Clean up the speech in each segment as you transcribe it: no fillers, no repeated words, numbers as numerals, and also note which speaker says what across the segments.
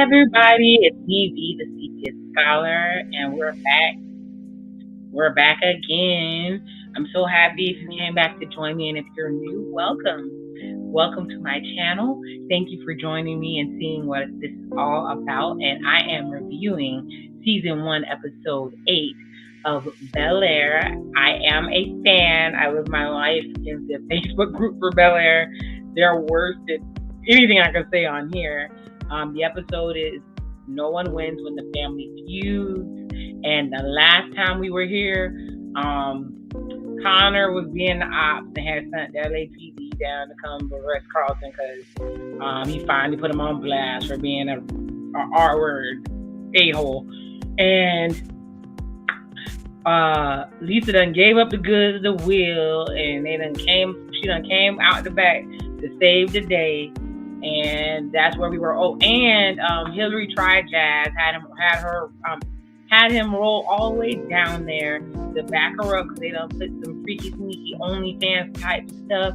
Speaker 1: everybody, it's me, V, the CPS Scholar, and we're back. We're back again. I'm so happy if you came back to join me, and if you're new, welcome. Welcome to my channel. Thank you for joining me and seeing what this is all about. And I am reviewing Season 1, Episode 8 of Bel-Air. I am a fan. I live my life in the Facebook group for Bel-Air. They're worse than anything I can say on here. The episode is No One Wins When the Family Feuds. And the last time we were here, Connor was being the ops and had sent the LAPD down to come arrest Carlton because he finally put him on blast for being a R-word a-hole. And Lisa done gave up the goods of the will, and she done came out the back to save the day. And that's where we were. Oh, and Hillary tried Jazz, had him roll all the way down there to back her up because they done put some freaky sneaky OnlyFans type stuff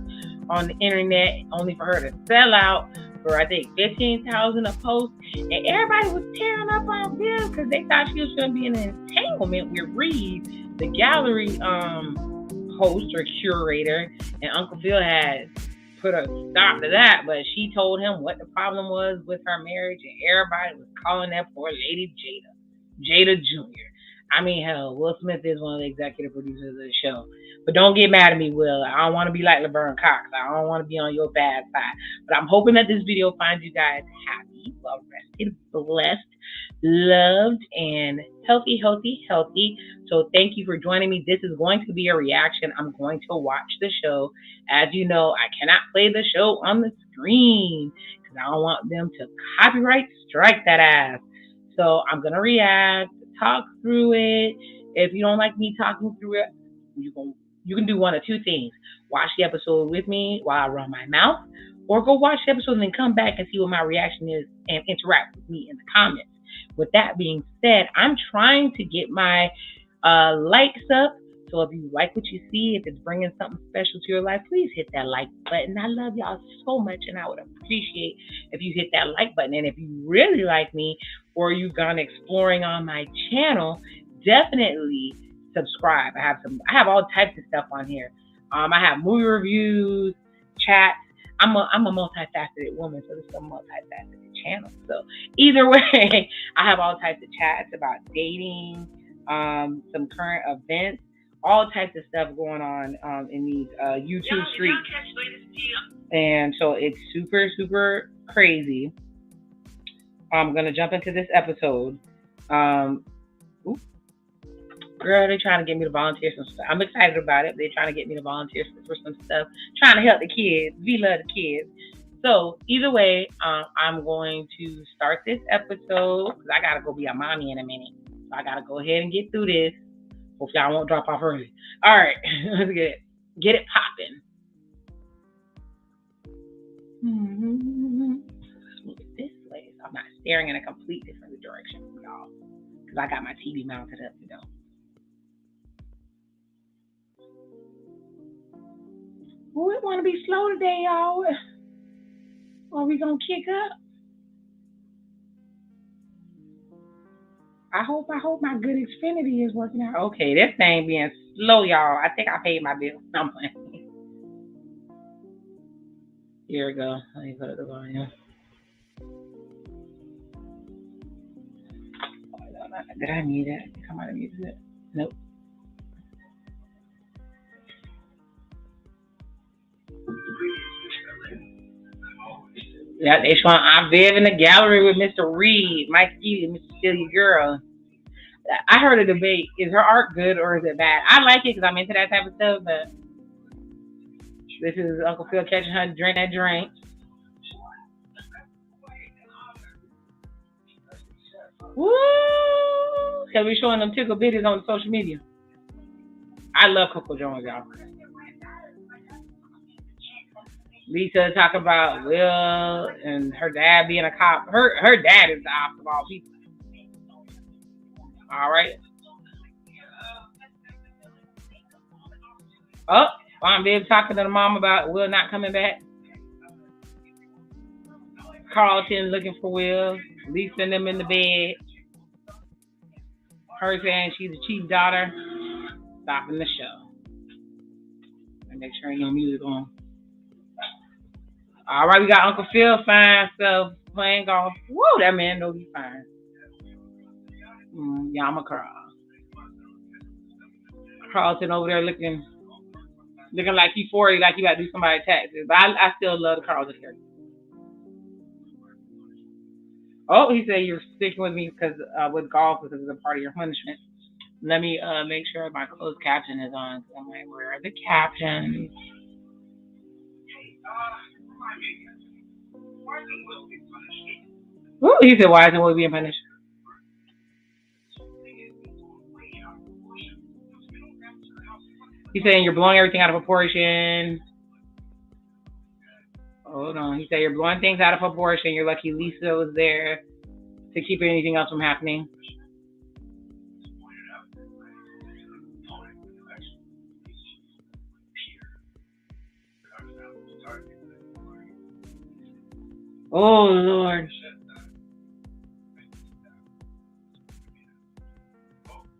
Speaker 1: on the internet, only for her to sell out for I think $15,000 a post. And everybody was tearing up on Bill because they thought she was going to be in an entanglement with Reed, the gallery host or curator, and Uncle Phil had put a stop to that, but she told him what the problem was with her marriage, and everybody was calling that poor lady Jada Jr. I mean, hell, Will Smith is one of the executive producers of the show. But don't get mad at me, Will. I don't want to be like Laverne Cox. I don't want to be on your bad side. But I'm hoping that this video finds you guys happy, well rested, blessed, loved, and healthy. So thank you for joining me. This is going to be a reaction. I'm going to watch the show. As you know, I cannot play the show on the screen because I don't want them to copyright strike that ass. So I'm going to react, talk through it. If you don't like me talking through it, you can do one of two things. Watch the episode with me while I run my mouth, or go watch the episode and then come back and see what my reaction is and interact with me in the comments. With that being said, I'm trying to get my likes up. So if you like what you see, if it's bringing something special to your life, please hit that like button. I love y'all so much, and I would appreciate if you hit that like button. And if you really like me, or you've gone exploring on my channel, definitely subscribe. I have all types of stuff on here. I have movie reviews, chats. I'm a multifaceted woman, so this is a multifaceted channel. So either way, I have all types of chats about dating, some current events, all types of stuff going on in these YouTube streets. And so it's super, super crazy. I'm going to jump into this episode. Girl, they're trying to get me to volunteer some stuff. I'm excited about it. They're trying to get me to volunteer for some stuff. Trying to help the kids. We love the kids. So either way, I'm going to start this episode because I got to go be a mommy in a minute. So I got to go ahead and get through this. Hopefully I won't drop off early. All right, let's get it popping. Let's move it this way so I'm not staring in a complete different direction from y'all because I got my TV mounted up, you know. We want to be slow today, y'all. Or we gonna kick up? I hope my good Xfinity is working out. Okay, this thing being slow, y'all. I think I paid my bill. I'm playing. Here we go. Let me put it the volume. Did I mute it? I might have muted it. Nope. Yeah, they showing Aunt Viv in the gallery with Mr. Reed, Mike Keeley, Mr. Steal Your Girl. I heard a debate. Is her art good or is it bad? I like it because I'm into that type of stuff, but this is Uncle Phil catching her drink that drink. Woo! Because we're showing them tickle videos on social media. I love Coco Jones, y'all. Lisa talking about Will and her dad being a cop. Her dad is the ops of all people. All right. Oh, Aunt Viv talking to the mom about Will not coming back. Carlton looking for Will. Lisa and them in the bed. Her saying she's the chief daughter. Stopping the show. And make sure ain't no music on. All right, we got Uncle Phil fine stuff playing golf. Whoa, that man knows he's fine. Yeah, I'm a cry. Carlton over there looking like he's 40, like he about to do somebody's taxes. But I still love the Carlton character. Oh, he said you're sticking with me because with golf because it's a part of your punishment. Let me make sure my closed caption is on. I'm like, where are the captions? Ooh, he said, why isn't Will being punished? He's saying you're blowing everything out of proportion. Hold on. He said you're blowing things out of proportion. You're lucky Lisa was there to keep anything else from happening. Oh, Lord.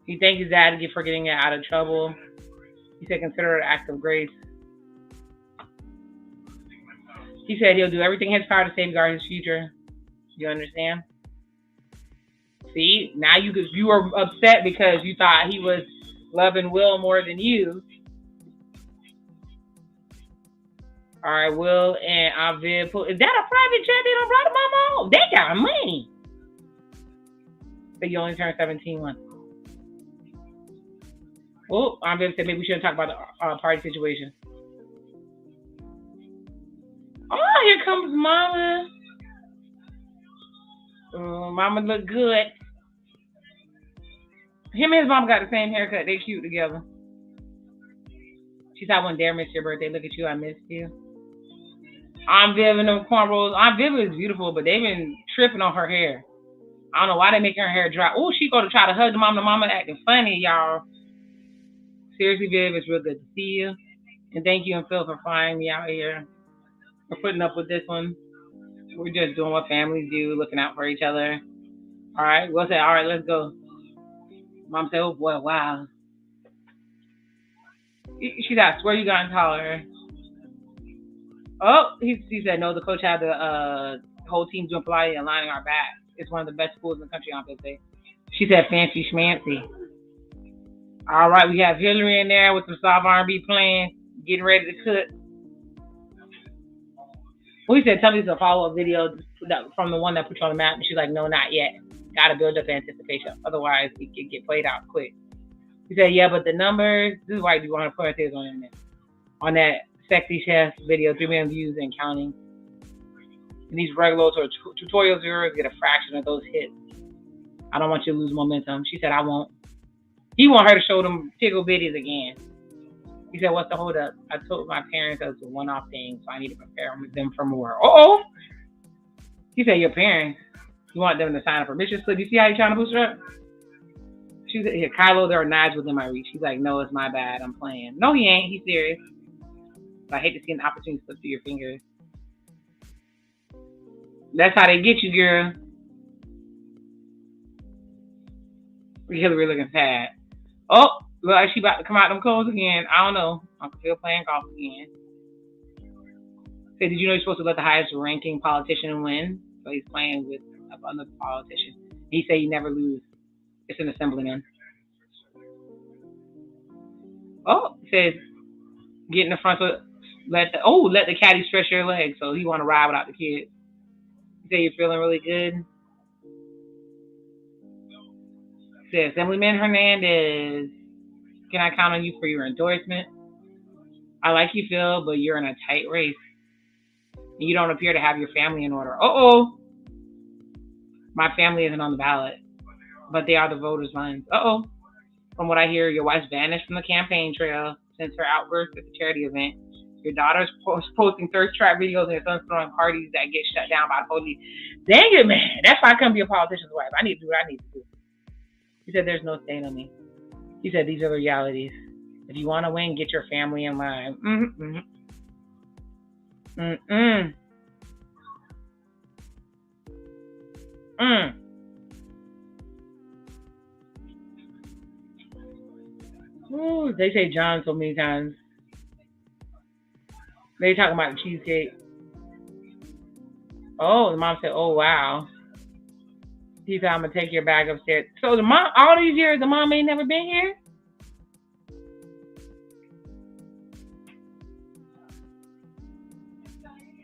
Speaker 1: He thanked his dad for getting it out of trouble. He said consider it an act of grace. He said he'll do everything in his power to safeguard his future. You understand? See, now you were upset because you thought he was loving Will more than you. All right, Will and Aviv. Is that a private jet they done brought mama on? They got money. But you only turned 17 once. Oh, Aviv said maybe we shouldn't talk about the party situation. Oh, here comes Mama. Oh, Mama look good. Him and his mom got the same haircut. They cute together. She said, I wouldn't dare miss your birthday. Look at you. I missed you. Aunt Viv and them cornrows. Aunt Viv is beautiful, but they've been tripping on her hair. I don't know why they making her hair dry. Oh, she go to try to hug the mom. The mama acting funny, y'all. Seriously, Viv, it's real good to see you. And thank you and Phil for flying me out here. For putting up with this one. We're just doing what families do, looking out for each other. All right, we'll say, all right, let's go. Mom said, oh boy, wow. She said, I swear you gotten taller. Oh, he said, no, the coach had the whole team doing Pilates and lining our backs. It's one of the best schools in the country on this day. She said, fancy schmancy. All right, we have Hillary in there with some soft R&B playing, getting ready to cook. Well, he said, tell me it's a follow-up video from the one that put you on the map. And she's like, no, not yet. Got to build up anticipation. Otherwise, it could get played out quick. He said, yeah, but the numbers, this is why you want to put it on internet. On that sexy chef video, 3 million views and counting. And these regular tutorial zeros get a fraction of those hits. I don't want you to lose momentum. She said, I won't. He want her to show them tickle bitties again. He said, what's the hold up? I told my parents it was a one-off thing, so I need to prepare them for more. Uh-oh. He said, your parents, you want them to sign a permission slip. You see how you're trying to boost her up? She said, here, Kylo, there are knives within my reach. He's like, no, it's my bad. I'm playing. No, he ain't. He's serious. But I hate to see an opportunity slip through your fingers. That's how they get you, girl. Hillary looking sad. Oh, look like she about to come out them clothes again. I don't know. Uncle Phil playing golf again. Say, did you know you're supposed to let the highest ranking politician win? So he's playing with another politician. He said you never lose. It's an assemblyman. Oh, it says get in the front so let the caddy stretch your legs. So he want to ride without the kids. You say you're feeling really good. Says Assemblyman Hernandez, can I count on you for your endorsement? I like you, Phil, but you're in a tight race. And you don't appear to have your family in order. Uh-oh. My family isn't on the ballot, but they are the voters' minds. Uh-oh. From what I hear, your wife's vanished from the campaign trail since her outburst at the charity event. Your daughter's posting thirst trap videos and your son's throwing parties that get shut down by the police. Dang it, man. That's why I couldn't be a politician's wife. I need to do what I need to do. He said, there's no stain on me. He said, these are the realities. If you want to win, get your family in line. Ooh, they say John so many times. They talking about the cheesecake. Oh, the mom said, "Oh wow." He said, "I'm gonna take your bag upstairs." So the mom, all these years, the mom ain't never been here.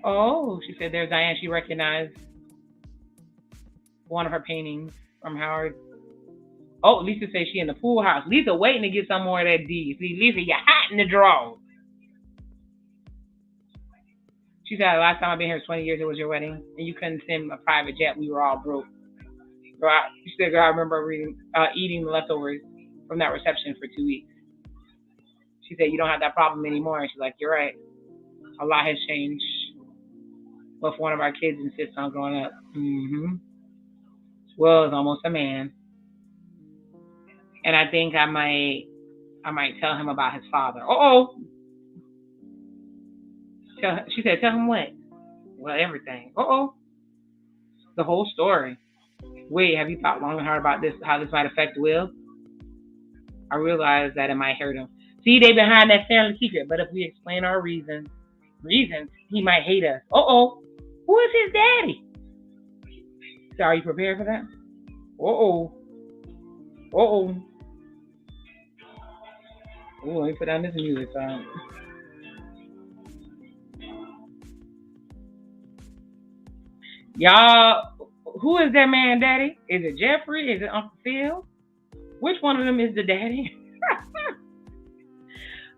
Speaker 1: Oh, she said, "There's Diane." She recognized one of her paintings from Howard. Oh, Lisa said she in the pool house. Lisa waiting to get some more of that D. See, Lisa, you're hot in the draw. She said, "Last time I've been here 20 years, it was your wedding, and you couldn't send a private jet. We were all broke." She said, "Girl, I remember eating the leftovers from that reception for 2 weeks." She said, "You don't have that problem anymore." And she's like, "You're right. A lot has changed." But for one of our kids insists on growing up. Well, is almost a man. And I think I might tell him about his father. She said, "Tell him what?" Well, everything. The whole story. Wait, have you thought long and hard about this? How this might affect Will? I realize that it might hurt him. See, they behind that family secret. But if we explain our reasons, he might hate us. Who is his daddy? So are you prepared for that? Oh, let me put down this music song. Y'all, who is that man daddy? Is it Jeffrey? Is it Uncle Phil? Which one of them is the daddy?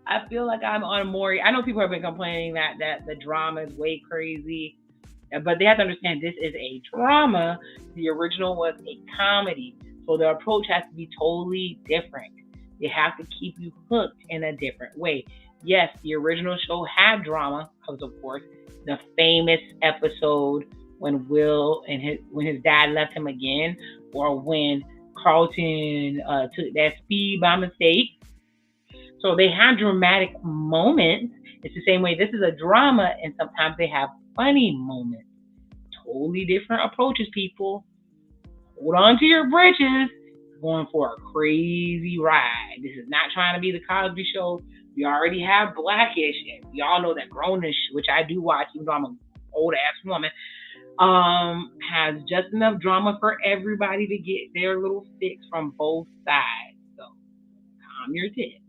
Speaker 1: I feel like I'm on Maury. I know people have been complaining that the drama is way crazy, but they have to understand this is a drama. The original was a comedy, so the approach has to be totally different. They have to keep you hooked in a different way. Yes, the original show had drama, because of course the famous episode when when his dad left him again, or when Carlton took that speed by mistake. So they have dramatic moments. It's the same way this is a drama, and sometimes they have funny moments. Totally different approaches, people. Hold on to your britches. Going for a crazy ride. This is not trying to be the Cosby Show. We already have Blackish, and we all know that Grownish, which I do watch, even though I'm an old ass woman, has just enough drama for everybody to get their little fix from both sides. So calm your tits.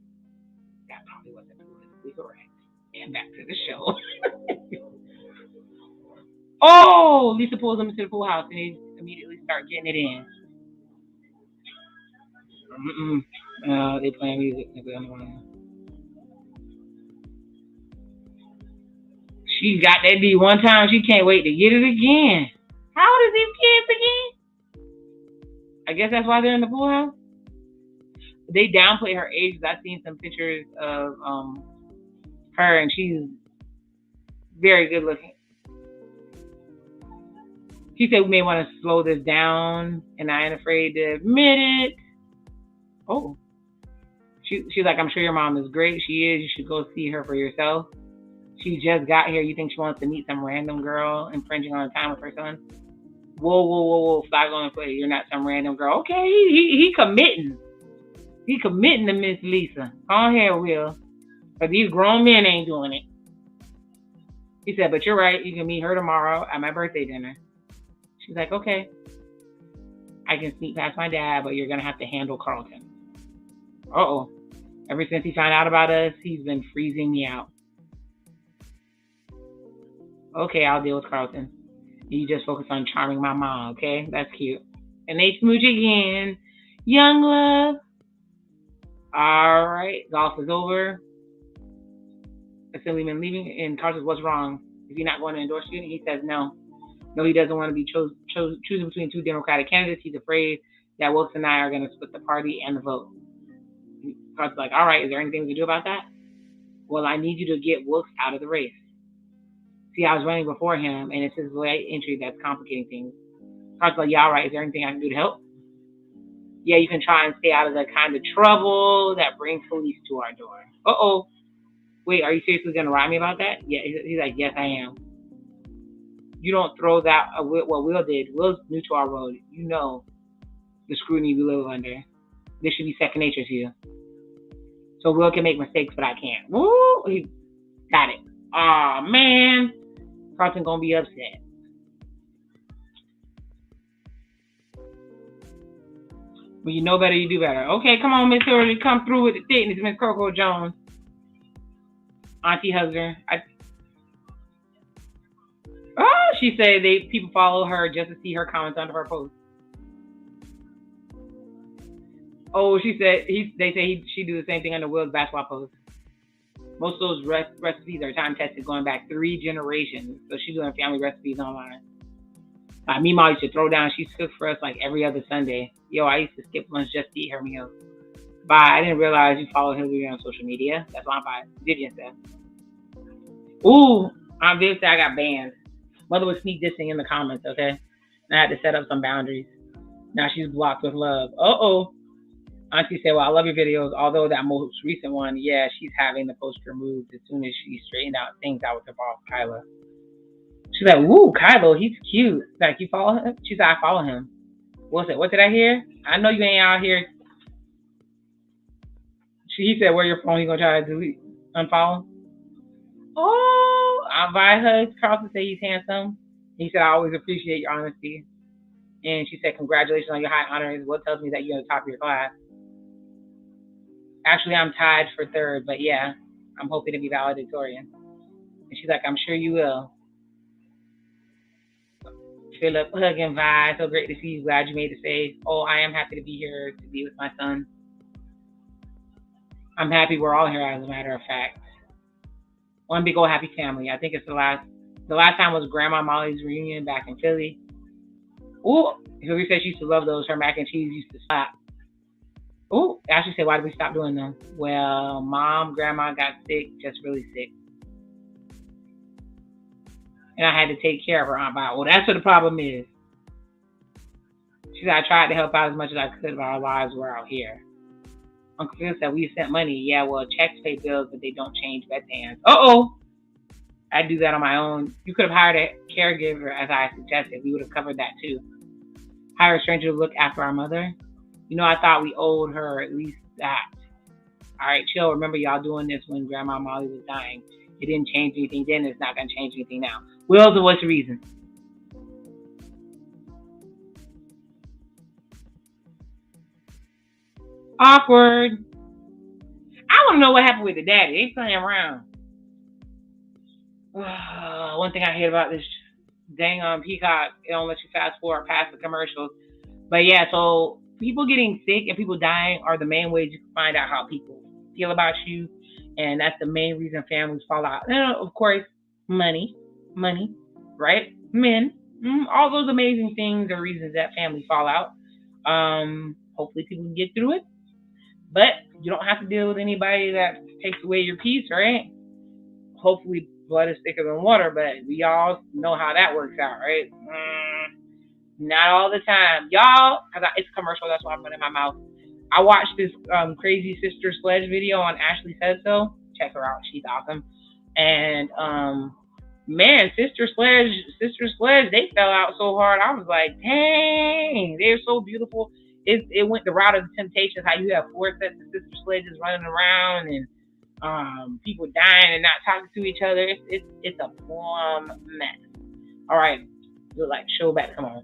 Speaker 1: That probably wasn't politically correct. And back to the show. Lisa pulls them into the pool house, and they immediately start getting it in. They playing music. She got that D one time. She can't wait to get it again. How old is these kids again? I guess that's why they're in the pool house. They downplay her age. I've seen some pictures of her, and she's very good looking. She said we may want to slow this down, and I ain't afraid to admit it. She's like, "I'm sure your mom is great. She is. You should go see her for yourself. She just got here. You think she wants to meet some random girl infringing on the time with her son?" Whoa. Flag on the play. You're not some random girl. Okay, he committing. He committing to Miss Lisa. Go ahead, Will. But these grown men ain't doing it. He said, "But you're right. You can meet her tomorrow at my birthday dinner." She's like, "Okay. I can sneak past my dad, but you're going to have to handle Carlton." Ever since he found out about us, he's been freezing me out. Okay, I'll deal with Carlton. You just focus on charming my mom, okay? That's cute. And they smooch again. Young love. All right, golf is over. Assemblyman leaving, and Carlton says, "What's wrong? Is he not going to endorse you?" He says, No, he doesn't want to be choosing between two Democratic candidates. He's afraid that Wilkes and I are going to split the party and the vote. Carlton's like, "All right, is there anything we can do about that?" "Well, I need you to get Wilkes out of the race. See, I was running before him, and it's his late entry that's complicating things." Carlton's like, "Yeah, all right, is there anything I can do to help?" "Yeah, you can try and stay out of the kind of trouble that brings police to our door." Wait, are you seriously going to write me about that? Yeah, he's like, "Yes, I am. You don't throw that, what Will did. Will's new to our world. You know the scrutiny we live under. This should be second nature to you. So Will can make mistakes, but I can't. Woo! He got it. Aw, man. Carlton gonna be upset. When you know better, you do better. Okay, come on, Miss Hillary. Come through with the thickness, Miss Coco Jones. Auntie hugs her. She said people follow her just to see her comments under her post. Oh, she said she do the same thing under Will's basketball post. Most of those recipes are time tested, going back 3 generations. So she's doing family recipes online. Meemaw used to throw down. She cooked for us like every other Sunday. Yo, I used to skip lunch just to eat her meals. Bye. I didn't realize you follow Hillary on social media. That's why I'm by Vivian said. Ooh, on Viv said I got banned. Mother was sneak dissing in the comments, okay? And I had to set up some boundaries. Now she's blocked with love. Uh-oh. Auntie said, well, I love your videos, although that most recent one, yeah, she's having the post removed as soon as she straightened out things out with her boss, Kyla. She's like, woo, Kylo, he's cute. Like, you follow him? She said, I follow him. What's it? What did I hear? I know you ain't out here. He said, where your phone? You gonna try to delete, unfollow? Oh, I buy hugs. Carlton said he's handsome. He said, I always appreciate your honesty. And she said, congratulations on your high honors. What tells me that you're on the top of your class? Actually, I'm tied for 3rd, but yeah, I'm hoping to be valedictorian. And she's like, I'm sure you will. Philip, hug and vibe. So great to see you. Glad you made it safe. Oh, I am happy to be here to be with my son. I'm happy we're all here, as a matter of fact. One big old happy family. I think it's the last time was Grandma Molly's reunion back in Philly. Ooh, Hillary said she used to love those. Her mac and cheese used to slap. Ooh, Ashley said, why did we stop doing them? Well, Grandma got sick, just really sick. And I had to take care of her Aunt Vi. Well, that's what the problem is. She said, I tried to help out as much as I could, but our lives were out here. Uncle Phil said, we sent money. Yeah, well, checks pay bills, but they don't change bedpans. Uh-oh. I do that on my own. You could have hired a caregiver, as I suggested. We would have covered that, too. Hire a stranger to look after our mother. You know, I thought we owed her at least that. All right, chill. Remember, y'all doing this when Grandma Molly was dying. It didn't change anything then. It's not going to change anything now. Will, so what's the reason? Awkward. I want to know what happened with the daddy. They playing around. One thing I hate about this dang on Peacock, it don't let you fast forward past the commercials. But yeah, so people getting sick and people dying are the main ways you can find out how people feel about you. And that's the main reason families fall out. And of course, money, right? Men, all those amazing things are reasons that families fall out. Hopefully people can get through it. But you don't have to deal with anybody that takes away your peace, right? Hopefully blood is thicker than water, but we all know how that works out, right? Not all the time. Y'all, it's a commercial, that's why I'm running my mouth. I watched this crazy Sister Sledge video on Ashley Said So. Check her out. She's awesome. And man, Sister Sledge, they fell out so hard. I was like, dang, they're so beautiful. It went the route of the Temptations, how you have 4 sets of Sister Sledges running around and people dying and not talking to each other. It's a plumb mess. All right, look like show back. Come on.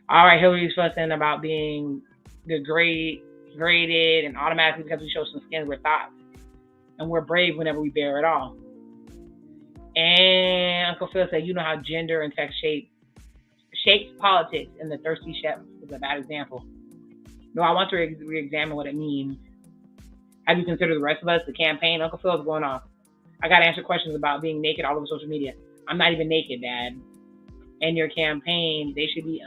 Speaker 1: All right, Hillary's fussing about being degraded and automatically because we show some skin, we're thoughts. And we're brave whenever we bear it all. And Uncle Phil said, you know how gender and sex shapes politics, and the thirsty chef is a bad example. No, I want to re-examine what it means. Have you considered the rest of us, the campaign? Uncle Phil's going off. I got to answer questions about being naked all over social media. I'm not even naked, Dad. And your campaign, they should be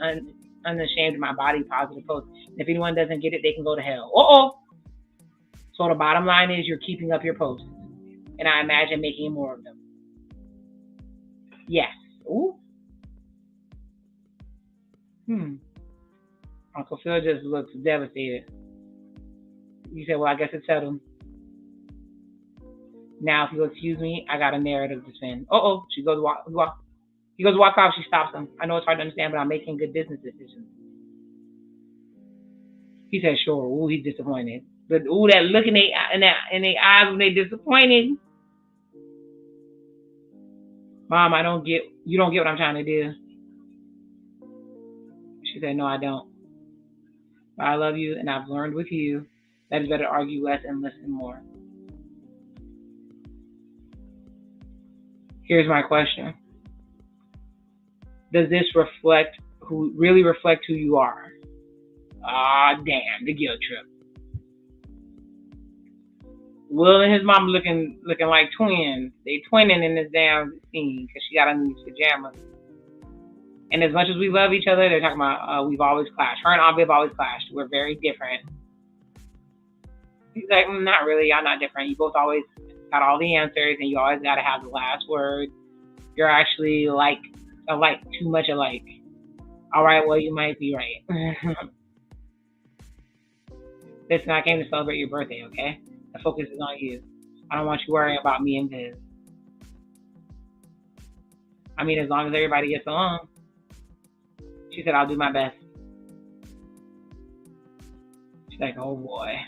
Speaker 1: unashamed of my body positive posts. If anyone doesn't get it, they can go to hell. Uh-oh. So the bottom line is you're keeping up your posts. And I imagine making more of them. Yes. Ooh. Uncle Phil just looks devastated. You said, well, I guess it's settled. Now, if you excuse me, I got a narrative to spin. She goes walk. He goes walk off. She stops him. I know it's hard to understand, but I'm making good business decisions. He said, "Sure." Ooh, he's disappointed. But ooh, that look in their eyes when they disappointed. Mom, you don't get what I'm trying to do. She said, "No, I don't. But I love you, and I've learned with you that it's better to argue less and listen more." Here's my question: does this reflect who you are? Ah, damn, the guilt trip. Will and his mom looking like twins. They twinning in this damn scene because she got on these pajamas. And as much as we love each other, they're talking about we've always clashed. Her and Avi have always clashed. We're very different. He's like, not really. Y'all not different. You both always got all the answers, and you always got to have the last word. You're actually too much alike. All right, well, you might be right. Listen, I came to celebrate your birthday, okay? The focus is on you. I don't want you worrying about me and Viv. I mean, as long as everybody gets along. She said, I'll do my best. She's like, oh boy.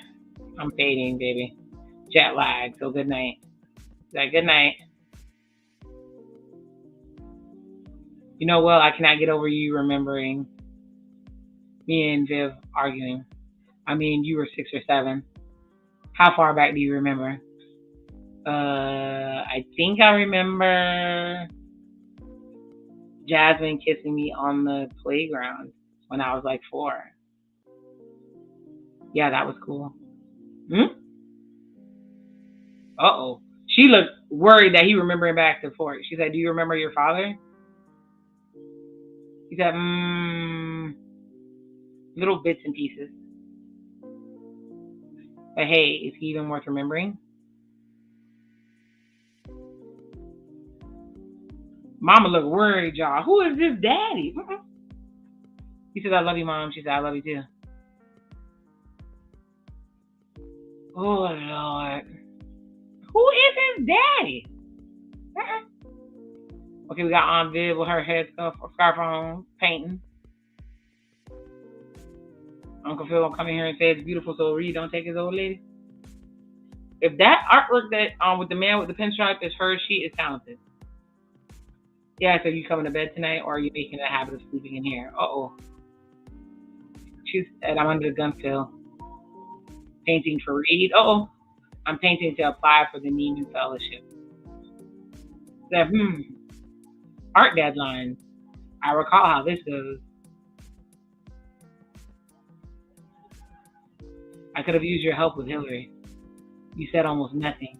Speaker 1: I'm fading, baby. Jet lag, so good night. She's like, good night. You know, Will, I cannot get over you remembering me and Viv arguing. I mean, you were 6 or 7. How far back do you remember? I think I remember Jasmine kissing me on the playground when I was like 4. Yeah, that was cool. Uh-oh. She looked worried that he remembered back to 4. She said, do you remember your father? He said, little bits and pieces. But hey, is he even worth remembering? Mama looked worried, y'all. Who is this daddy? He said, I love you, Mom. She said, I love you too. Oh, Lord. Who is his daddy? Okay, we got Aunt Viv with her scarf on, painting. Uncle Phil will come in here and say it's beautiful, so Reed don't take his old lady. If that artwork that with the man with the pinstripe is hers, she is talented. Yeah, so you coming to bed tonight, or are you making a habit of sleeping in here? She said, I'm under the gun, Phil. Painting for Reed. I'm painting to apply for the Ninu Fellowship. Said, art deadline. I recall how this goes. I could have used your help with Hillary. You said almost nothing.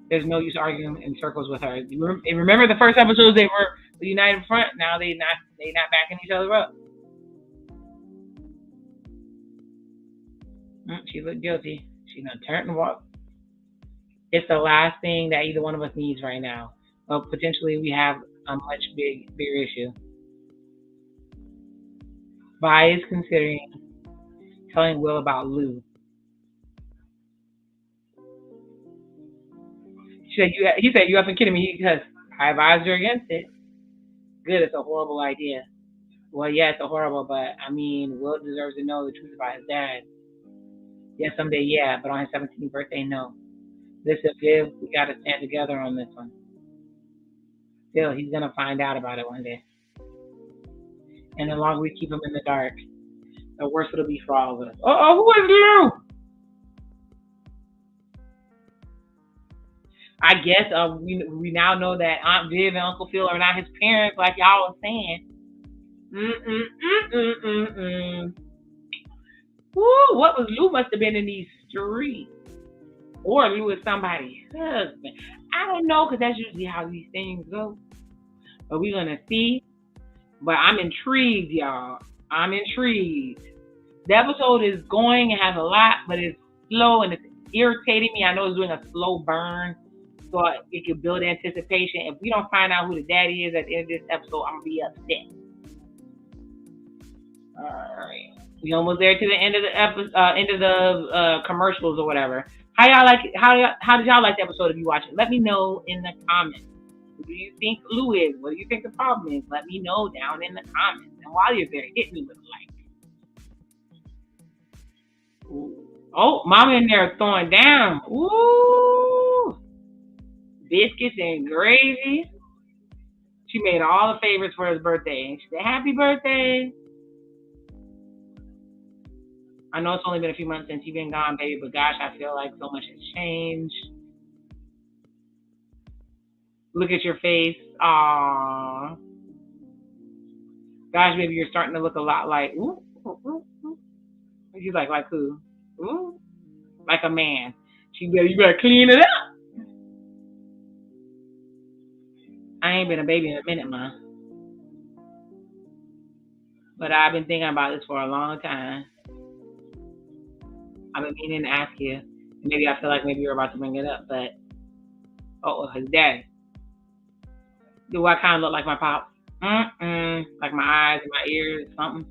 Speaker 1: There's no use arguing in circles with her. Remember the first episodes, they were the united front. Now they not backing each other up. She looked guilty. She done turned and walked. It's the last thing that either one of us needs right now. Well, potentially we have a much bigger issue. Vi is considering telling Will about Lou. He said, you haven't kidding me because I advised her against it. Good, it's a horrible idea. Well, yeah, it's a horrible, but I mean, Will deserves to know the truth about his dad. Yeah, someday, yeah, but on his 17th birthday, no. Listen, Viv, we got to stand together on this one. Still, he's going to find out about it one day. And the longer we keep him in the dark, the worse it'll be for all of us. Who is Lou? I guess we now know that Aunt Viv and Uncle Phil are not his parents, like y'all was saying. Woo, what was Lou must have been in these streets. Or Lou is somebody's husband. I don't know, because that's usually how these things go. But we're going to see. But I'm intrigued, y'all. I'm intrigued. The episode is going. It has a lot, but it's slow and it's irritating me. I know it's doing a slow burn, so it can build anticipation. If we don't find out who the daddy is at the end of this episode, I'm going to be upset. All right. We almost there to the end of the episode, end of the commercials or whatever. How did y'all like the episode if you watch it? Let me know in the comments. Who do you think Lou is? What do you think the problem is? Let me know down in the comments. And while you're there, hit me with a like. Ooh. Oh, Mama in there throwing down. Ooh. Biscuits and gravy. She made all the favorites for his birthday. She said, "Happy birthday." I know it's only been a few months since you've been gone, baby, but gosh, I feel like so much has changed. Look at your face. Aww. Gosh, baby, you're starting to look a lot like, ooh, ooh, ooh, ooh. She's like who? Ooh, like a man. You better clean it up. I ain't been a baby in a minute, Ma. But I've been thinking about this for a long time. I've been meaning to ask you. Maybe I feel like maybe you're about to bring it up, but his dad. Do I kind of look like my pop? Like my eyes and my ears, something.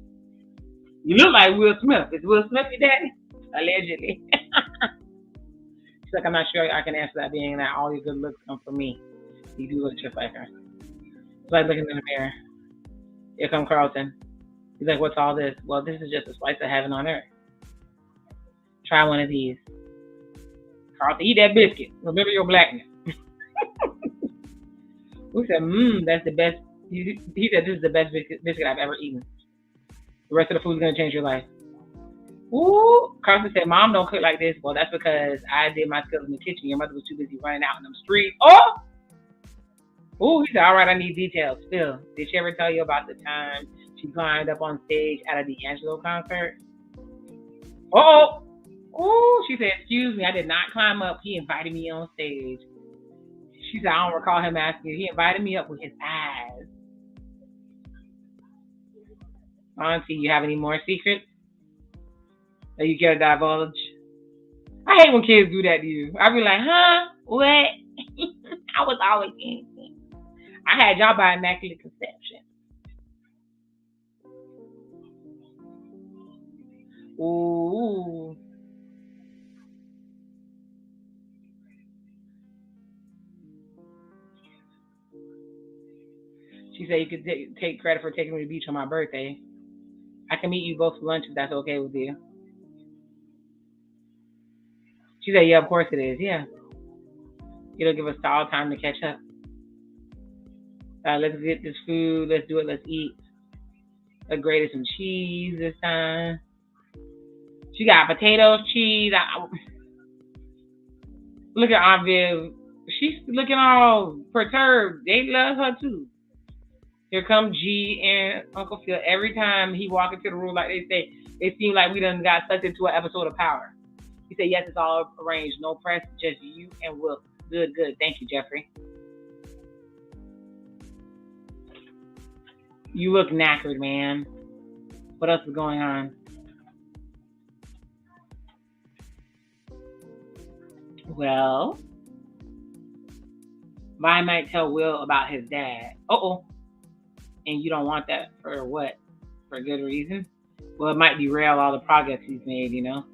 Speaker 1: You look like Will Smith. Is Will Smith your daddy? Allegedly. She's like, I'm not sure I can answer that, being that all your good looks come from me. You do look just like her. It's like looking in the mirror. Here come Carlton. He's like, what's all this? Well, this is just a slice of heaven on earth. Try one of these. Carlton, eat that biscuit. Remember your blackness. We said, that's the best. He said, this is the best biscuit I've ever eaten. The rest of the food's going to change your life. Ooh, Carlton said, Mom don't cook like this. Well, that's because I did my skills in the kitchen. Your mother was too busy running out in them streets. Ooh, he said, all right, I need details. Phil, did she ever tell you about the time she climbed up on stage at a D'Angelo concert? Ooh, she said, excuse me, I did not climb up. He invited me on stage. She said, I don't recall him asking you. He invited me up with his eyes. Auntie, you have any more secrets that you care to divulge? I hate when kids do that to you. I be like, huh? What? I was always innocent. I had y'all by immaculate conception. Ooh. She said you could take credit for taking me to the beach on my birthday. I can meet you both for lunch if that's okay with you. She said, yeah, of course it is. Yeah. It'll give us all time to catch up. Let's get this food. Let's do it. Let's eat. Let's grate some cheese this time. She got potatoes, cheese. Look at Aunt Viv. She's looking all perturbed. They love her too. Here come G and Uncle Phil. Every time he walk into the room, like they say, it seems like we done got sucked into an episode of Power. He said, yes, it's all arranged. No press, just you and Will. Good. Thank you, Jeffrey. You look knackered, man. What else is going on? Well, Vi might tell Will about his dad. And you don't want that for what? For good reason? Well, it might derail all the progress he's made, you know?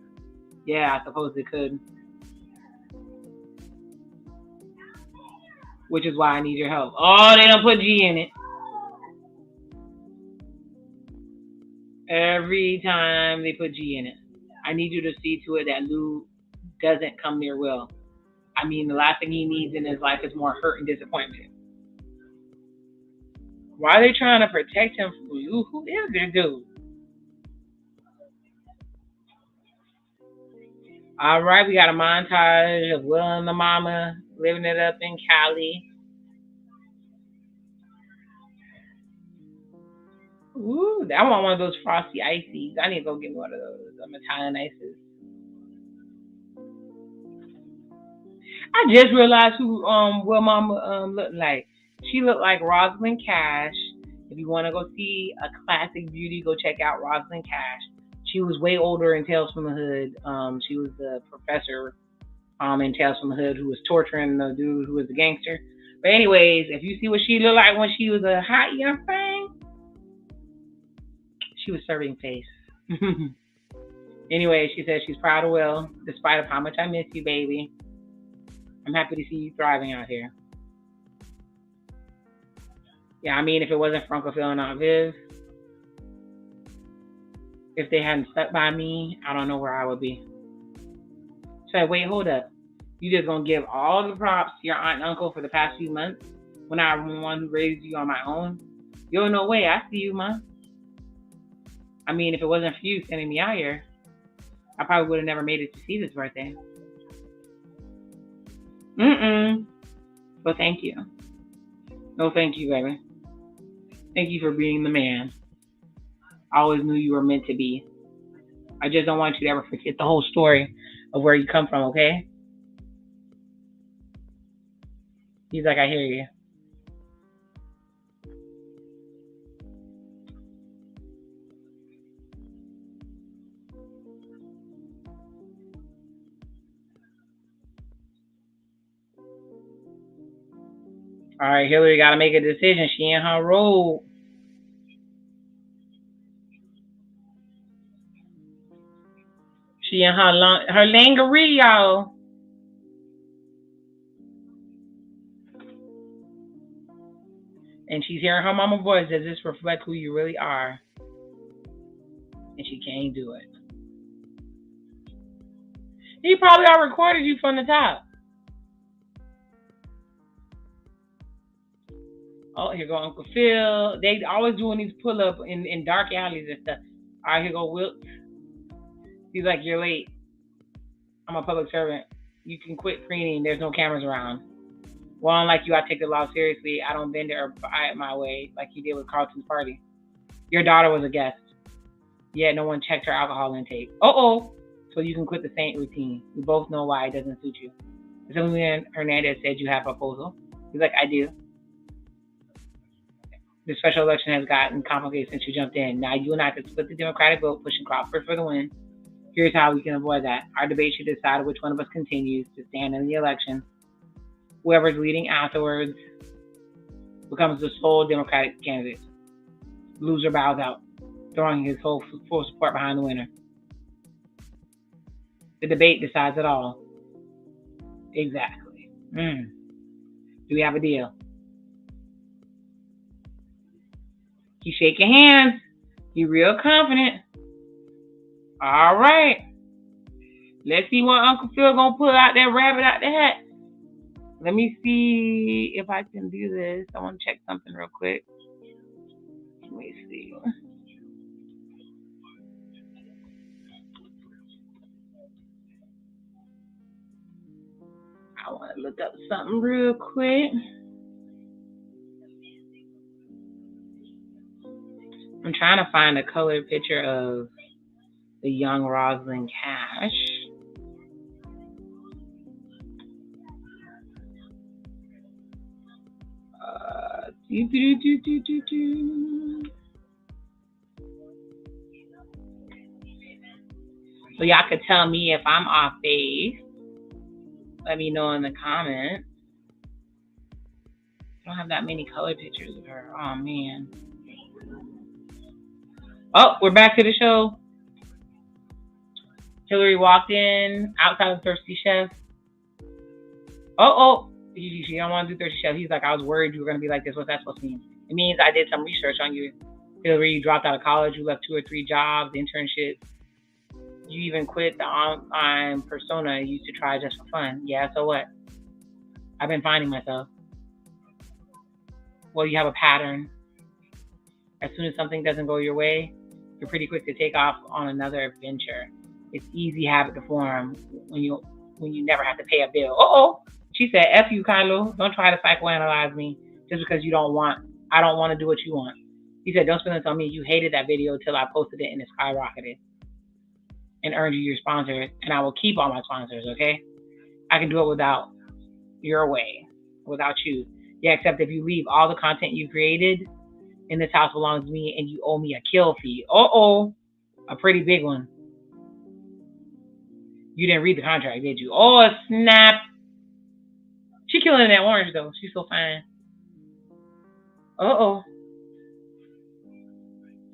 Speaker 1: Yeah, I suppose it could. Which is why I need your help. They don't put G in it. Every time they put G in it. I need you to see to it that Lou doesn't come near Will. I mean, the last thing he needs in his life is more hurt and disappointment. Why are they trying to protect him from you? Who is this dude? All right, we got a montage of Will and the mama living it up in Cali. Ooh, I want one of those frosty ices. I need to go get one of those Italian ices. I just realized who Will Mama looked like. She looked like Rosalind Cash. If you want to go see a classic beauty, go check out Rosalind Cash. She was way older in Tales from the Hood. She was the professor in Tales from the Hood who was torturing the dude who was the gangster. But anyways, if you see what she looked like when she was a hot young thing, she was serving face. Anyway, she says she's proud of Will, despite of how much I miss you, baby. I'm happy to see you thriving out here. Yeah, I mean, if it wasn't for Uncle Phil and Aunt Viv, if they hadn't stuck by me, I don't know where I would be. So wait, hold up. You just gonna give all the props to your aunt and uncle for the past few months when I'm the one who raised you on my own? Yo, no way. I see you, ma. I mean, if it wasn't for you sending me out here, I probably would have never made it to see this birthday. So thank you. No, thank you, baby. Thank you for being the man. I always knew you were meant to be. I just don't want you to ever forget the whole story of where you come from, okay? He's like, I hear you. All right, Hillary got to make a decision. She in her role. She in her lingerie, y'all. And she's hearing her mama's voice. Does this reflect who you really are? And she can't do it. He probably all recorded you from the top. Oh, here go Uncle Phil. They always doing these pull up in dark alleys and stuff. All right, here go Wilt. He's like, you're late. I'm a public servant. You can quit preening. There's no cameras around. Well, unlike you, I take the law seriously. I don't bend it or buy it my way like you did with Carlton's party. Your daughter was a guest. Yet no one checked her alcohol intake. So you can quit the saint routine. We both know why it doesn't suit you. Assemblyman Hernandez said you have a proposal. He's like, I do. The special election has gotten complicated since you jumped in. Now you and I can split the Democratic vote, pushing Crawford for the win. Here's how we can avoid that. Our debate should decide which one of us continues to stand in the election. Whoever's leading afterwards becomes the sole Democratic candidate. Loser bows out, throwing his whole full support behind the winner. The debate decides it all. Exactly. Do we have a deal? He's shaking hands. He's real confident. All right. Let's see what Uncle Phil gonna pull out that rabbit out the hat. Let me see if I can do this. I want to check something real quick. Let me see. I want to look up something real quick. I'm trying to find a colored picture of the young Rosalind Cash. So y'all could tell me if I'm off base. Let me know in the comments. I don't have that many color pictures of her. Oh, man. Oh, we're back to the show. Hillary walked in outside of Thirsty Chef. She don't want to do Thirsty Chef. He's like, I was worried you were going to be like this. What's that supposed to mean? It means I did some research on you. Hillary, you dropped out of college. You left 2 or 3 jobs, internships. You even quit the online persona you used to try just for fun. Yeah, so what? I've been finding myself. Well, you have a pattern. As soon as something doesn't go your way, you're pretty quick to take off on another adventure. It's easy habit to form when you never have to pay a bill. She said, F you, Kylo. Don't try to psychoanalyze me just because I don't want to do what you want. He said, don't spend this on me. You hated that video until I posted it and it skyrocketed and earned you your sponsors, and I will keep all my sponsors, okay? I can do it without your way, without you. Yeah, except if you leave all the content you created in this house belongs to me and you owe me a kill fee. A pretty big one. You didn't read the contract, did you? Oh, snap. She killing that orange, though. She's so fine.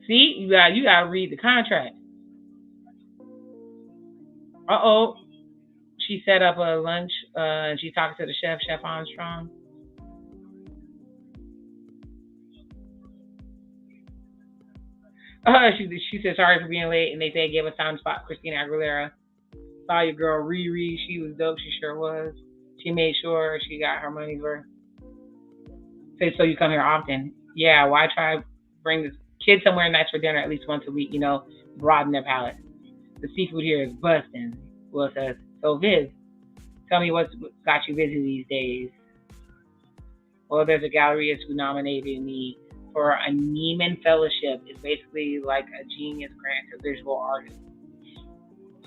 Speaker 1: See, you gotta read the contract. Uh-oh. She set up a lunch, and she talked to the chef, Chef Armstrong. She said sorry for being late, and they said give us time to spot Christina Aguilera. Saw your girl Riri. She was dope. She sure was. She made sure she got her money's worth. Say so you come here often. Yeah, why try bring the kids somewhere nice for dinner at least once a week, broaden their palate. The seafood here is busting. Will says, so Viz, tell me what's got you busy these days. Well, there's a galleryist who nominated me for a Neiman Fellowship. It's basically like a genius grant to visual artists.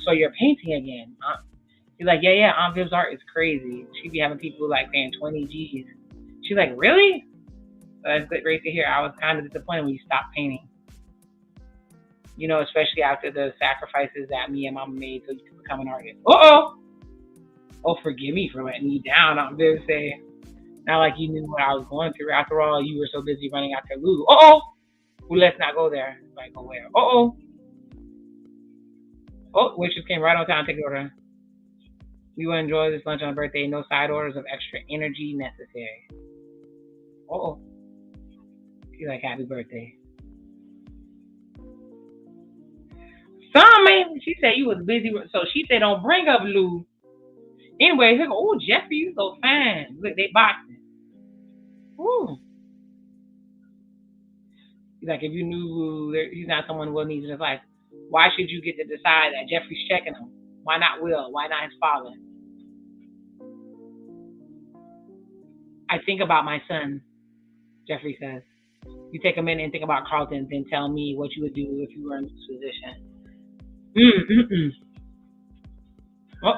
Speaker 1: So you're painting again. He's like, yeah, Aunt Viv's art is crazy. She be having people like paying 20 G's. She's like, really? So that's great to hear. I was kind of disappointed when you stopped painting. Especially after the sacrifices that me and Mama made so you could become an artist. Uh-oh! Oh, forgive me for letting you down, Aunt Viv say. Not like you knew what I was going through. After all, you were so busy running after Lou. Uh-oh! Well, let's not go there. Like, go where? Uh-oh! Oh, waitress came right on time to take order. We will enjoy this lunch on birthday. No side orders of extra energy necessary. Uh-oh. She's like, happy birthday. Man, she said you was busy. So she said, don't bring up Lou. Anyway, he go, oh, Jeffrey, you so fine. Look, they boxing. Ooh. He's like, if you knew Lou, he's not someone Will needs in his life. Why should you get to decide that Jeffrey's checking him? Why not Will? Why not his father? I think about my son, Jeffrey says. You take a minute and think about Carlton, then tell me what you would do if you were in this position.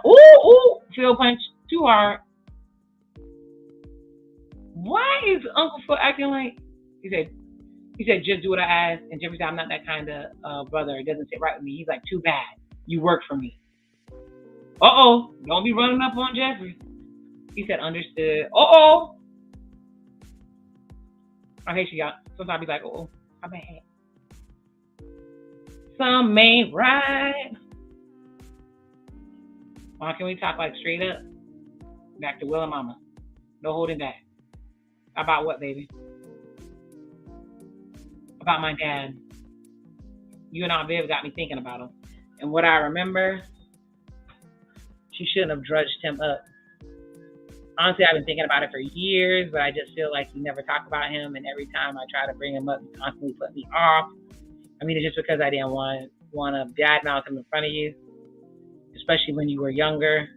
Speaker 1: Ooh, Phil punched too hard. Why is Uncle Phil acting like he said just do what I asked, and Jeffrey said I'm not that kind of brother. It doesn't sit right with me. He's like, too bad. You work for me. Uh-oh. Don't be running up on Jeffrey. He said understood. Uh-oh. I hate you, y'all. Sometimes I be like, oh, my bad. Some ain't right. Why can we talk like straight up? Back to Will and Mama. No holding back. About what, baby? About my dad. You and Aunt Viv got me thinking about him. And what I remember, she shouldn't have drudged him up. Honestly, I've been thinking about it for years, but I just feel like you never talk about him, and every time I try to bring him up, you constantly put me off. I mean, it's just because I didn't want to badmouth him in front of you, especially when you were younger.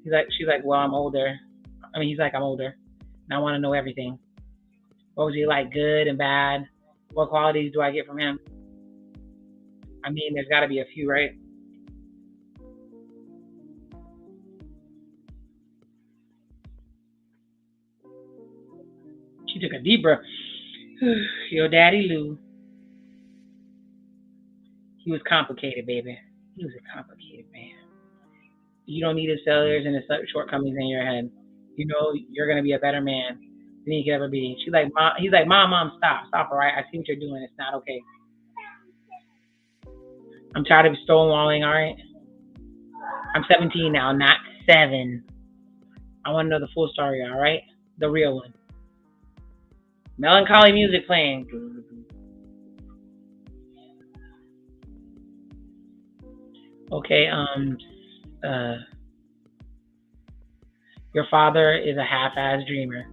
Speaker 1: She's like, well, I'm older. I mean, he's like, I'm older, and I want to know everything. What was he like, good and bad? What qualities do I get from him? I mean, there's got to be a few, right? She took a deep breath. Your daddy Lou. He was complicated, baby. He was a complicated man. You don't need his failures and his shortcomings in your head. You know you're gonna be a better man than he could ever be. She's like, Mom. He's like, Mom, stop, all right? I see what you're doing. It's not okay. I'm tired of stonewalling. All right. I'm 17 now, not 7. I want to know the full story. All right, the real one. Melancholy music playing. Okay, your father is a half-ass dreamer,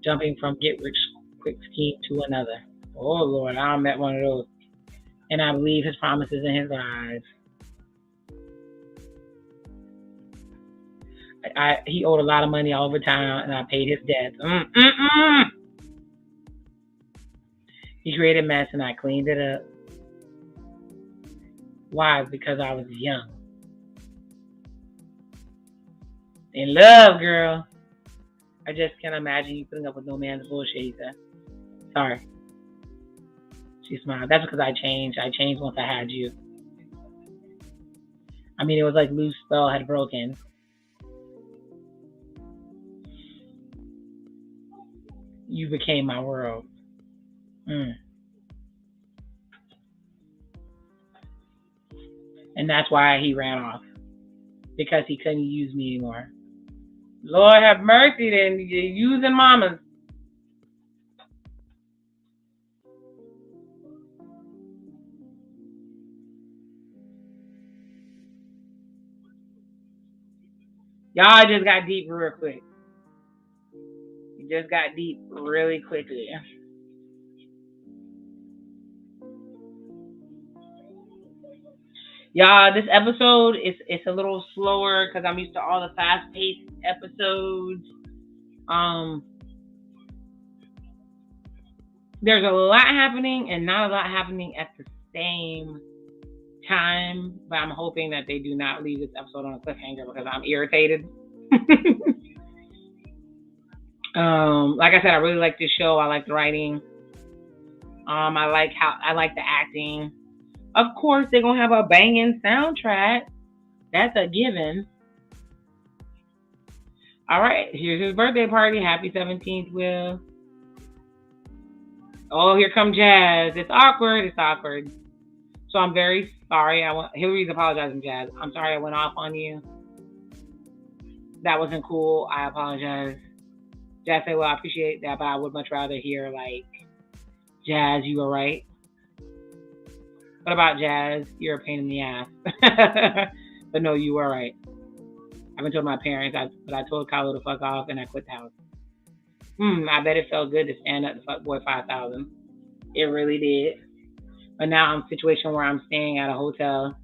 Speaker 1: jumping from get-rich-quick scheme to another. Oh Lord, I met one of those, and I believe his promises in his lies. He owed a lot of money all over town, and I paid his debts. He created a mess, and I cleaned it up. Why? Because I was young. In love, girl. I just can't imagine you putting up with no man's bullshit, he said. Sorry. She smiled. That's because I changed. I changed once I had you. I mean, it was like Lou's spell had broken. You became my world. And that's why he ran off. Because he couldn't use me anymore. Lord have mercy, then you're using mamas. Y'all just got deep real quick. You just got deep really quickly. Y'all, this episode is it's a little slower because I'm used to all the fast-paced episodes. There's a lot happening and not a lot happening at the same time, but I'm hoping that they do not leave this episode on a cliffhanger because I'm irritated. Like I said, I really like this show. I like the writing. I like the acting. Of course, they're gonna have a banging soundtrack. That's a given. All right, here's his birthday party. Happy 17th, Will. Oh, here come Jazz. It's awkward. So I'm very sorry. Hillary's apologizing, Jazz. I'm sorry I went off on you. That wasn't cool. I apologize. Jazz said, well, I appreciate that, but I would much rather hear, like, Jazz, you were right. What about Jazz? You're a pain in the ass. But no, you were right. I haven't told my parents, but I told Kylo to fuck off and I quit the house. I bet it felt good to stand up to fuck boy 5,000. It really did. But now I'm in a situation where I'm staying at a hotel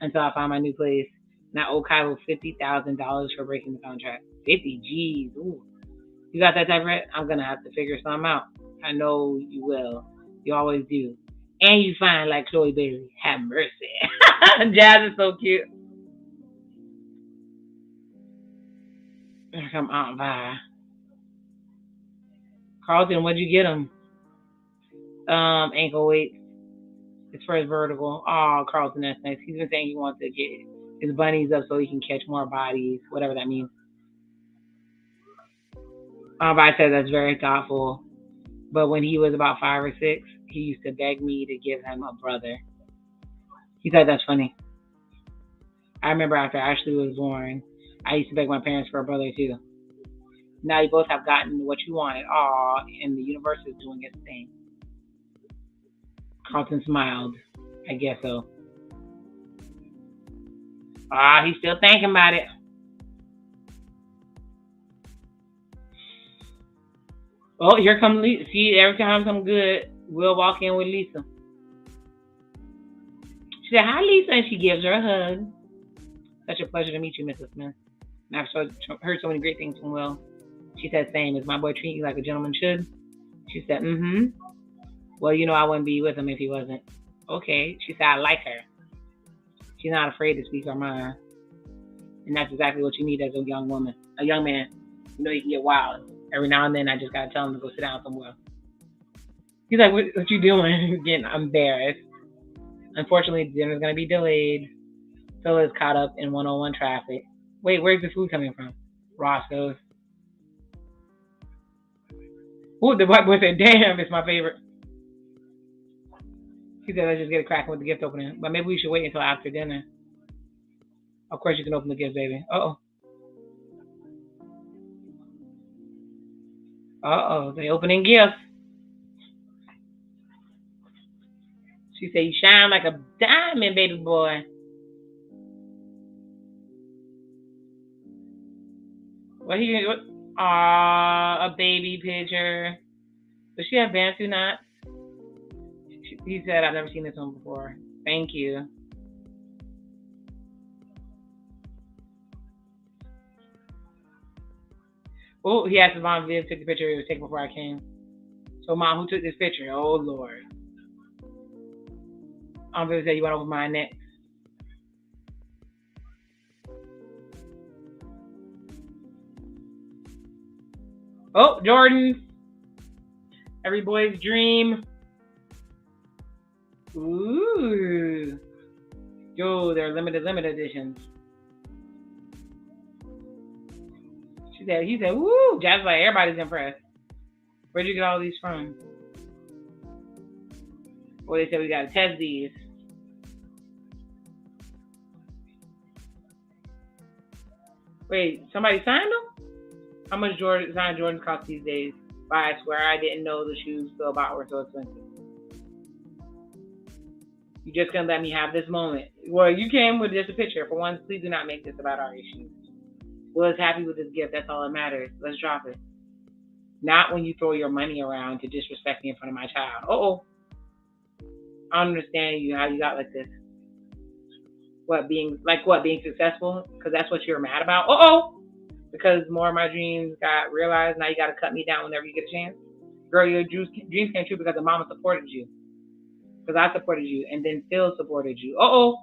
Speaker 1: until I find my new place. And I owe Kylo $50,000 for breaking the contract. 50 G's. Ooh. You got that type of rent? I'm going to have to figure something out. I know you will. You always do. And you find like Chloe Bailey. Have mercy. Jazz is so cute. Here come Aunt Vi. Carlton, what'd you get him? Ankle weights. It's for his vertical. Oh, Carlton, that's nice. He's been saying he wants to get his bunnies up so he can catch more bodies, whatever that means. Aunt Vi said that's very thoughtful. But when he was about 5 or 6, he used to beg me to give him a brother. He said that's funny. I remember after Ashley was born, I used to beg my parents for a brother too. Now you both have gotten what you wanted. Aw, and the universe is doing its thing. Carlton smiled. I guess so. He's still thinking about it. Oh, here comes Lisa. See, every time something good, we'll walk in with Lisa. She said, hi, Lisa, and she gives her a hug. Such a pleasure to meet you, Mrs. Smith. And I've heard so many great things from Will. She said, same. Is my boy treating you like a gentleman should? She said, mm-hmm. Well, you know I wouldn't be with him if he wasn't. Okay. She said, I like her. She's not afraid to speak her mind. And that's exactly what you need as a young woman. A young man. You know, you can get wild. Every now and then, I just got to tell him to go sit down somewhere. He's like, what you doing? Getting embarrassed. Unfortunately, dinner's going to be delayed. Phil is caught up in 101 traffic. Wait, where's the food coming from? Roscoe's. Ooh, the white boy said, damn, it's my favorite. He said, let's just get it cracking with the gift opening. But maybe we should wait until after dinner. Of course, you can open the gift, baby. Uh-oh. Uh-oh, they opening gifts. She said, you shine like a diamond, baby boy. A baby picture. Does she have Bantu knots? He said, I've never seen this one before. Thank you. Oh, he asked if Mom Viv took the picture. It was taken before I came. So, Mom, who took this picture? Oh, Lord. Mom Viv said, you want to open mine next? Oh, Jordan. Every boy's dream. Ooh. Yo, they're limited editions. He said, woo. Jazz like, everybody's impressed. Where'd you get all these from? Well, they said we got to test these. Wait, somebody signed them? How much signed Jordans cost these days? But I swear I didn't know the shoes Phil bought were so expensive. You just gonna let me have this moment. Well, you came with just a picture. For once, please do not make this about our issues. Will is happy with this gift. That's all that matters. Let's drop it. Not when you throw your money around to disrespect me in front of my child. Uh-oh. I don't understand you, how you got like this. Being successful? Because that's what you're mad about? Uh-oh. Because more of my dreams got realized. Now you got to cut me down whenever you get a chance. Girl, your dreams came true because the mama supported you. Because I supported you. And then Phil supported you. Uh-oh.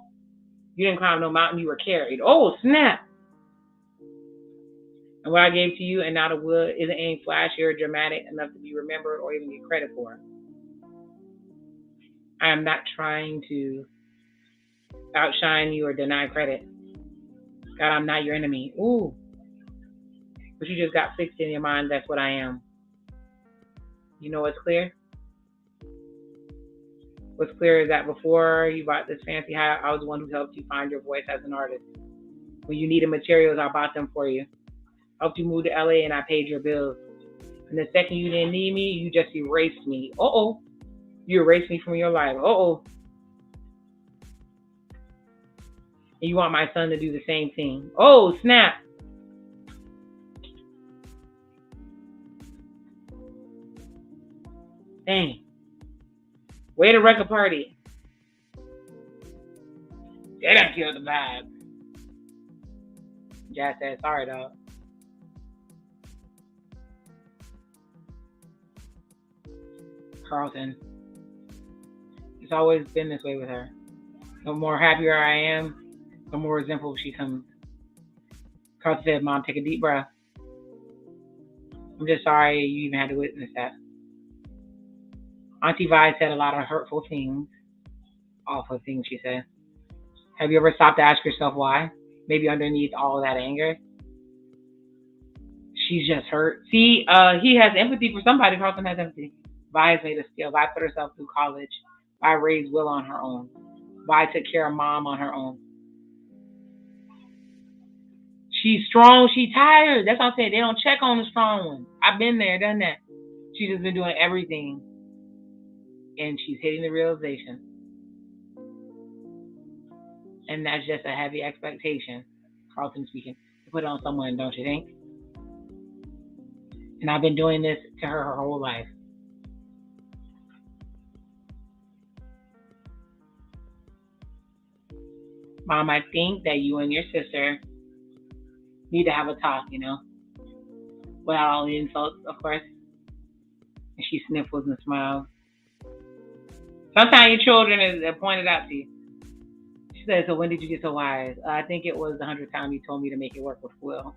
Speaker 1: You didn't climb no mountain. You were carried. Oh, snap. And what I gave to you and not a wood isn't any flashy or dramatic enough to be remembered or even get credit for. I am not trying to outshine you or deny credit. God, I'm not your enemy. Ooh. But you just got fixed in your mind. That's what I am. You know what's clear? What's clear is that before you bought this fancy hat, I was the one who helped you find your voice as an artist. When you needed materials, I bought them for you. Helped you move to LA and I paid your bills. And the second you didn't need me, you just erased me. Uh-oh. You erased me from your life. Uh-oh. And you want my son to do the same thing. Oh, snap. Dang. Way to wreck a party. They done killed the vibe. Jazz said, sorry, dog. Carlton. It's always been this way with her. The more happier I am, the more resentful she comes. Carlton said, Mom, take a deep breath. I'm just sorry you even had to witness that. Auntie Vi said a lot of hurtful things. Awful things, she said. Have you ever stopped to ask yourself why? Maybe underneath all of that anger? She's just hurt. See, he has empathy for somebody. Carlton has empathy. Vi has made a skill. Vi put herself through college. Vi raised Will on her own. Vi took care of Mom on her own. She's strong. She's tired. That's what I'm saying. They don't check on the strong one. I've been there, done that. She's just been doing everything. And she's hitting the realization. And that's just a heavy expectation. Carlton speaking. To put it on someone, don't you think? And I've been doing this to her whole life. Mom, I think that you and your sister need to have a talk, without all the insults, of course. And she sniffles and smiles. Sometimes your children is pointed out to you. She said, so when did you get so wise? I think it was the 100th time you told me to make it work with Will.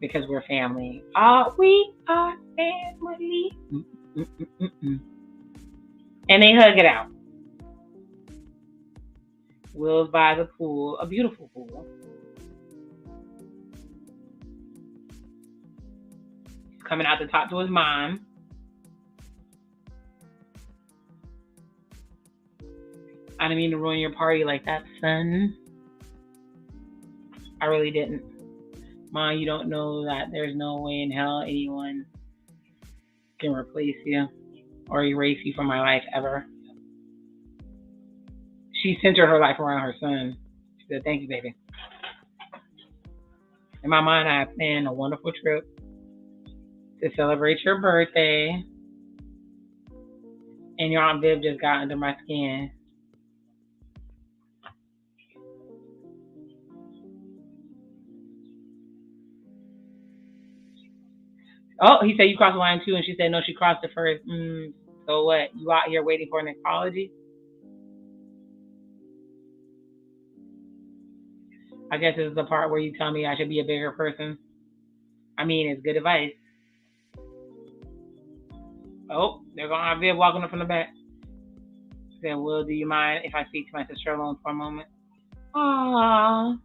Speaker 1: Because we're family. We are family. And they hug it out. Will's by the pool, a beautiful pool. He's coming out to talk to his mom. I didn't mean to ruin your party like that, son. I really didn't. Mom, you don't know that there's no way in hell anyone can replace you or erase you from my life ever. She centered her life around her son. She said, thank you, baby. In my mind, I planned a wonderful trip to celebrate your birthday. And your Aunt Viv just got under my skin. Oh, he said you crossed the line too, and she said no, she crossed it first. So what? You out here waiting for an apology? I guess this is the part where you tell me I should be a bigger person. I mean, it's good advice. Oh, they're going to have Viv walking up from the back. She said, Will, do you mind if I speak to my sister alone for a moment? Aww.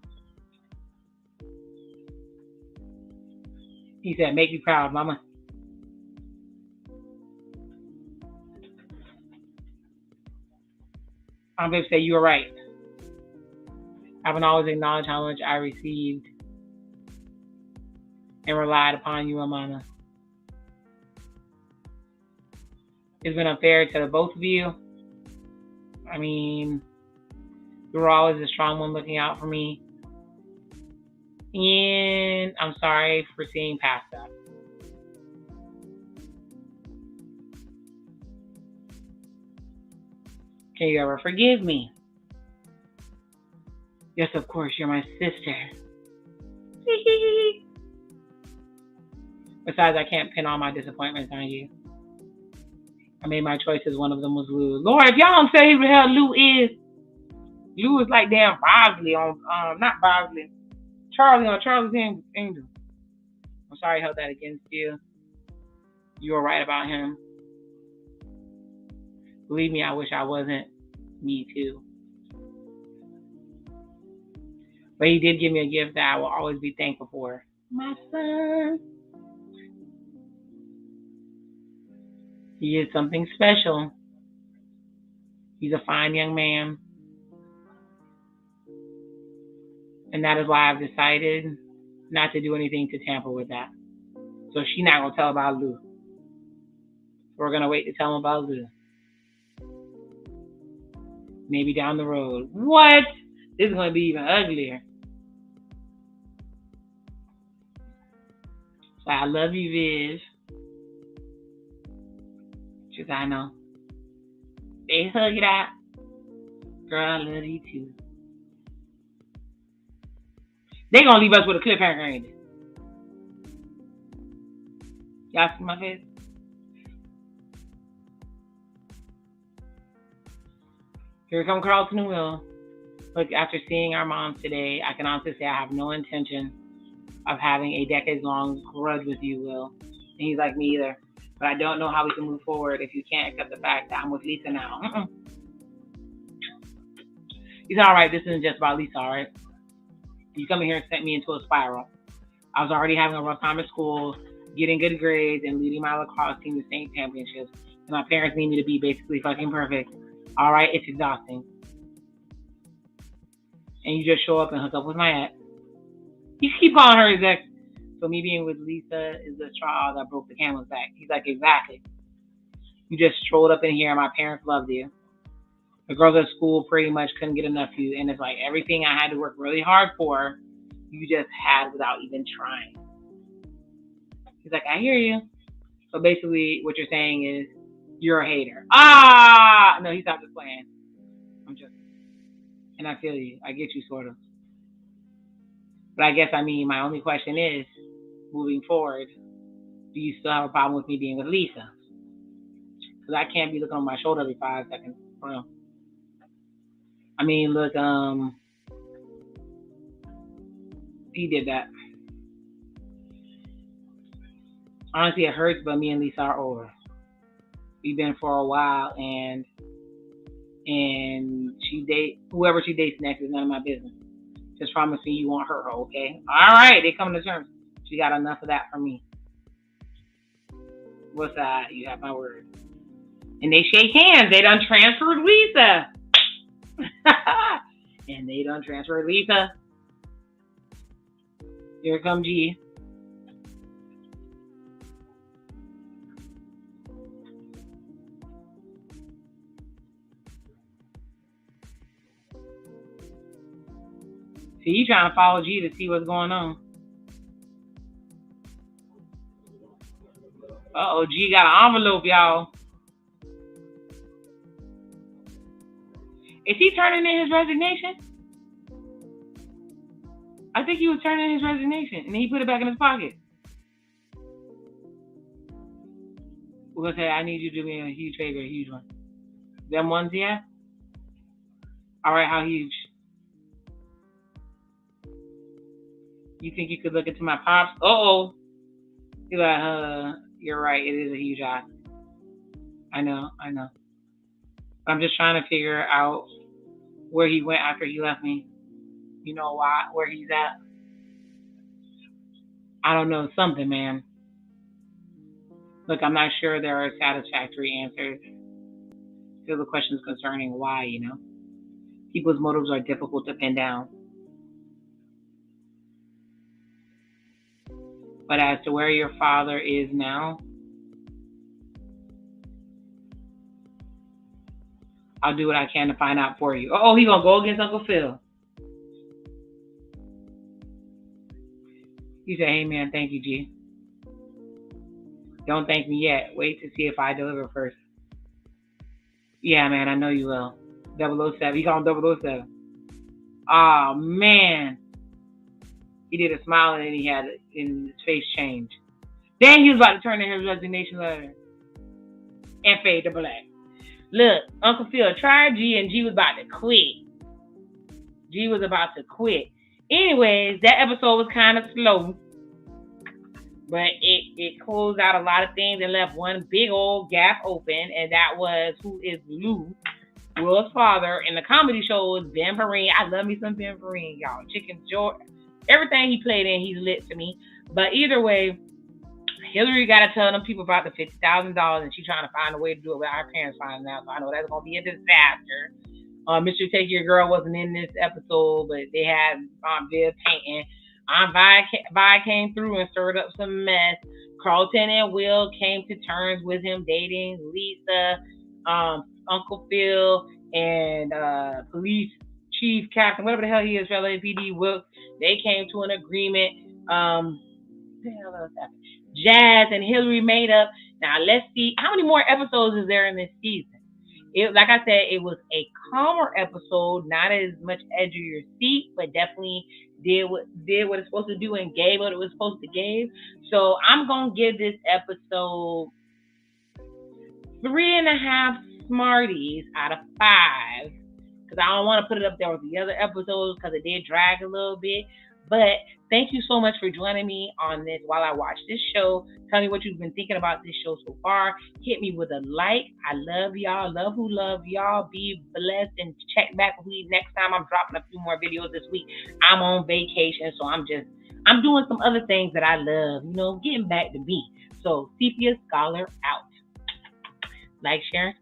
Speaker 1: He said, make me proud, mama. Aunt Viv said, you were right. I haven't always acknowledged how much I received and relied upon you, Amana. It's been unfair to the both of you. I mean, you were always a strong one looking out for me. And I'm sorry for seeing past that. Can you ever forgive me? Yes, of course, you're my sister. Besides, I can't pin all my disappointments on you. I made my choices. One of them was Lou. Lord, if y'all don't say who the hell Lou is like damn Bosley on, not Bosley, Charlie on Charlie's Angel. I'm sorry I held that against you. You were right about him. Believe me, I wish I wasn't. Me too. But he did give me a gift that I will always be thankful for. My son. He is something special. He's a fine young man. And that is why I've decided not to do anything to tamper with that. So she's not going to tell about Lou. We're going to wait to tell him about Lou. Maybe down the road. What? This is going to be even uglier. So I love you, Viv. Just I know. They hug it out. Girl, I love you too. They gonna leave us with a cliffhanger, ain't it? Y'all see my face? Here come Carlton and Will. Look, after seeing our moms today, I can honestly say I have no intention of having a decades-long grudge with you, Will. And he's like, me either. But I don't know how we can move forward if you can't accept the fact that I'm with Lisa now. He's all right. This isn't just about Lisa, all right? You come in here and sent me into a spiral. I was already having a rough time at school, getting good grades, and leading my lacrosse team to state championships. And my parents need me to be basically fucking perfect. All right, it's exhausting. And you just show up and hook up with my ex. You keep calling her his ex. So me being with Lisa is the straw that broke the camel's back. He's like, exactly. You just strolled up in here and my parents loved you. The girls at school pretty much couldn't get enough of you. And it's like everything I had to work really hard for, you just had without even trying. He's like, I hear you. So basically what you're saying is you're a hater. No, he's not just playing. I'm just, and I feel you. I get you sort of. But I guess, my only question is, moving forward, do you still have a problem with me being with Lisa? Because I can't be looking on my shoulder every 5 seconds. Look, he did that. Honestly, it hurts, but me and Lisa are over. We've been for a while, and whoever she dates next is none of my business. Just promise me you won't hurt her, okay? All right, they come to terms. She got enough of that from me. What's that? You have my word. And they shake hands. They done transferred Lisa. And they done transferred Lisa. Here comes G. See, you trying to follow G to see what's going on. Uh-oh, G got an envelope, y'all. Is he turning in his resignation? I think he was turning in his resignation, and then he put it back in his pocket. We're going to say, I need you to do me a huge favor, a huge one. Them ones, yeah? All right, how huge? You think you could look into my pops? Uh-oh. He's like, you're right. It is a huge eye. I know. I'm just trying to figure out where he went after he left me. You know why? Where he's at? I don't know. Something, man. Look, I'm not sure there are satisfactory answers to the questions concerning why, People's motives are difficult to pin down. But as to where your father is now, I'll do what I can to find out for you. Oh, he gonna go against Uncle Phil. He said, "Hey man, thank you, G. Don't thank me yet. Wait to see if I deliver first." Yeah, man, I know you will. 007. He called him 007. Oh man. He did a smile and then he had it in his face change. Then he was about to turn in his resignation letter and fade to black. Look, Uncle Phil tried G and G was about to quit. G was about to quit. Anyways, that episode was kind of slow, but it closed out a lot of things and left one big old gap open, and that was who is Lou, Will's father. And the comedy show was Ben Vereen. I love me some Ben Vereen, y'all. Chicken George. Everything he played in, he's lit to me. But either way, Hillary got to tell them people about the $50,000, and she's trying to find a way to do it without her parents finding out. So I know that's going to be a disaster. Mr. Take Your Girl wasn't in this episode, but they had Bill painting. Vi came through and stirred up some mess. Carlton and Will came to terms with him dating Lisa, Uncle Phil, and police chief captain, whatever the hell he is, for LAPD. Will, they came to an agreement. What the hell else happened? Jazz and Hillary made up. Now let's see how many more episodes is there in this season. Like I said, it was a calmer episode, not as much edge of your seat, but definitely did what it's supposed to do and gave what it was supposed to give. So I'm gonna give this episode 3.5 Smarties out of 5, because I don't want to put it up there with the other episodes because it did drag a little bit. But thank you so much for joining me on this while I watch this show. Tell me what you've been thinking about this show so far. Hit me with a like. I love y'all. Love who love y'all. Be blessed and check back with me next time. I'm dropping a few more videos this week. I'm on vacation, so I'm doing some other things that I love, getting back to me. So Sepia Scholar out. Like, share,